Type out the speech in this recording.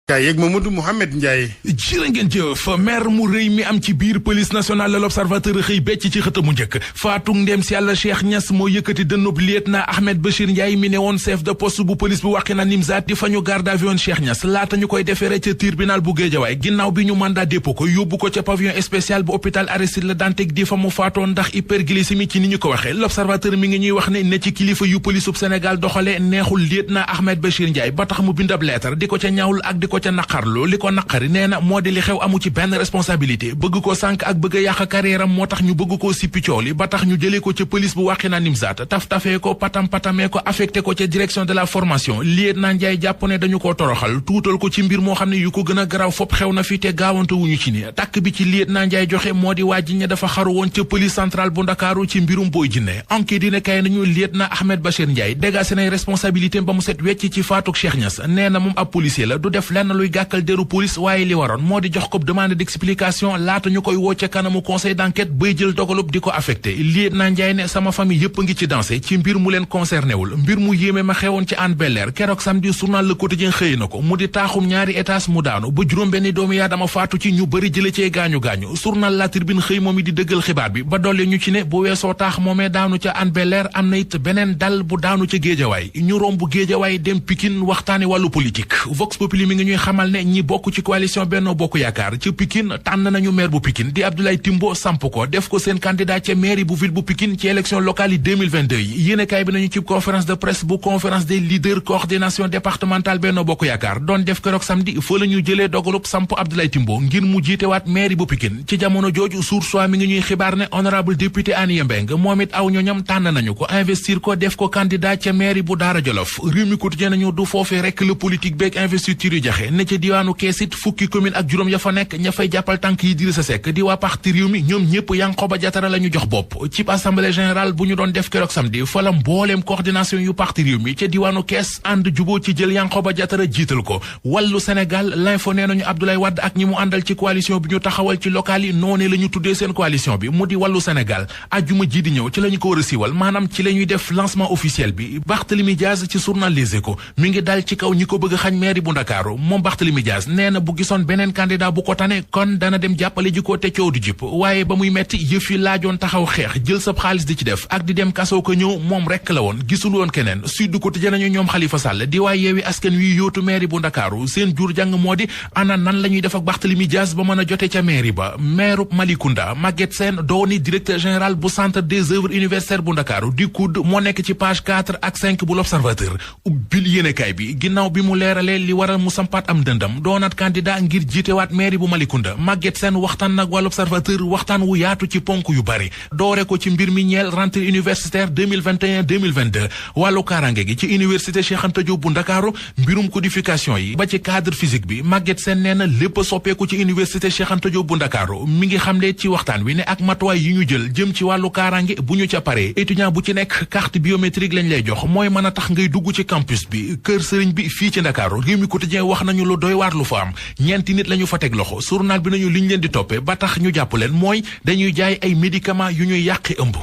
kaa yeeg Mamadou Mouhamed Ndiaye. jërë ngeen jëf mer mu rëy mi am ci biir police nationale la l'observateur xëy becc ci xët mu njëkk faatu ndem si yàlla Cheikh Niass moo yëkkati dënnub lieutenant Ahmed Bachir Ndiaye mi ne woon chef de poste bu police bu Wakhinane Nimzatt di fa ñu garde à vue woon Cheikh Niass laata ñu koy defeere ca tribunal bu Guédiawaye ginnaaw bi ñu mandat dépôt ko yóbbu ko ca pavillon spécial bu hôpital Aristide Le Dantec di fa mu faatoon ndax hyperglycémie ci ni ñu ko waxee l'observateur mi ngi ñuy wax ne ci kilifa yu police bu Sénégal doxale neexul lieutenant Ahmed Bachir Ndiaye ba tax mu bind ab lettre di ko ca ñaawul ak di ko ca naqarlu li ko naqari nee na moo di li xew amu ci benn responsabilité bëgg ko sànk ak bëgg a yàq carrière am moo tax ñu bëgg koo sippi coow li ba tax ñu jëlee ko ca police bu Wakhinane Nimzatt taf-tafee ko patam-patamee ko affecté ko ca direction de la formation lieutenant Ndiaye jàpp ne dañu koo toroxal tuutal ko ci mbir moo xam ne yu ko gën a garaaw fopp xew na fi te gaawante wuñu ci ni takk bi ci lieutenant Ndiaye joxe moo di waa ji ñe dafa xaru woon ca police centrale bu Ndakaaru ci mbirum Boy Djiné enquête dina kay nañu lieutenant Ahmed Bachir Ndiaye dégagé nay responsabilité ba mu set wecc ci faatuk Cheikh Niass nee na moom ab policier la du def lenn luy gàkkal deru police waaye li waroon moo di jox ko demande d'explication laata ñu koy woo ca kanamu conseil d'enquête bay jël dogalub di ko affecté lieutenant Ndiaye ne sama famille yëpp a ngi ci dansé ci mbir mu leen concerné wul mbir mu yéeme ma xewoon ci Hann Bel-Air keroog samedi journal Le Quotidien xëy na ko mu di taaxum ñaari étage mu daanu ba juróom-benni doomu yaadama faatu ci ñu bëri jële cee gaañu-gaañu journal La Tribune xëy moom i di dëggal xibaar bi ba dolli ñu ci ne bu weesoo taax moomee daanu ca Hann Bel-Air am na it beneen dal bu daanu ca Géejawaay ñu romb Géejawaay dem Pikine waxtaane wàllu politique Vox Populi mi ngi ñuy xamal ne ñi bokk ci coalition Benno Bokk Yaakaar ci Pikine tànn nañu maire bu Pikine di Abdoulaye Timbo samp ko def ko seen candidat ca mairie bu ville bu Pikine ci élection locale yi 2022 yi yéenekaay bi nañu ci conférence de presse bu conférence des leaders coordination départementale Benno Bokk Yaakaar doon def keroog samedi fa la ñu jëlee dogalub samp Abdoulaye Timbo ngir mu jiitewaat mairie bu Pikine ci jamono jooju Source A mi ngi ñuy xibaar ne honorable député Aniya Mbeng moom it aw ñoñam tànn nañu ko investir ko def ko candidat ca mairie bu Daara Jolof Rewmi Quotidien nañu du foofee rekk le politique beeg investiture yu jaxe ne ca diwaanu Kees it fukki commune ak juróom ya fa nekk ña fay jàppal tànk yi Idrissa Seck di waa parti Rewmi ñoom ñëpp Yankhoba Diattara la ñu jox bopp ci assemblée générale bu ñu doon def keroog samedi fa la mbooleem coordination yu parti Rewmi ca diwaanu Kees ànd juboo ci jël Yankhoba Diattara jiital ko wàllu Sénégal l'info nee nañu Abdoulaye Wade ak ñi mu àndal ci coalition bi ñu taxawal ci local yi noonee la ñu tuddee seen coalition bi mu di wàllu Sénégal ajjuma ji di ñëw ci la ñu ko war a siiwal maanaam ci la ñuy def lancement officiel bi Barthélémy Diaz ci journal Les Échos mi ngi dal ci kaw ñi ko bëgg a xañ mairie bu Ndakaaru moom Barthélémy Diaz nee na bu gisoon beneen candidat bu ko tane kon dana dem jàppale ji ko te coow du jip waaye ba muy metti yëf yi laajoon taxaw xeex jël sab xaalis di ci def ak di dem kasoo ko ñëw moom rekk la woon gisul woon keneen Sud Quotidien nañu ñoom Khalifa Sall di waaye Yewwi Askan Wi yóotu mairie bu Ndakaaru seen jur jàng moo di ana nan la ñuy def ak Barthélémy Diaz ba mën a jote ca mairie ba maire Malicounda Maguette Sène dooni directeur général bu centre des œuvres universitaires bu Ndakaaru di COUD moo nekk ci page 4 ak 5 bu l'Observateur ubbil yéenekaay bi ginnaaw bi mu leeralee li waral mu sampaat am dëndam doonaat candidat ngir jiitewaat mairie bu Malicounda Maguette Sène waxtaan nag waa l'Observateur waxtaan wu yaatu ci ponk yu bari doore ko ci mbir mi ñeel rentrée universitaire 2021-2022 wàllu kaaraange gi ci université Cheikh Anta Diop bu Ndakaaru mbirum codification yi ba ci cadre physique bi Maguette Sène nee na lépp a soppeeku ci université Cheikh Anta Diop bu Ndakaaru mi ngi xamle ci waxtaan wi ne ak matuwaay yi ñu jël jëm ci wàllu kaaraange bu ñu ca paree étudiant bu ci nekk carte biométrique lañ lay jox mooy mën a tax ngay dugg ci campus bi kër sëriñ bi fii ci Ndakaaru Rewmi Quotidien wax nañu lu doy waar lu fa am ñeenti nit lañu fa teg loxo journal bi nañu liñ leen di toppee ba tax ñu jàpp leen mooy dañuy jaay ay médicaments yu ñuy yàqi ëmb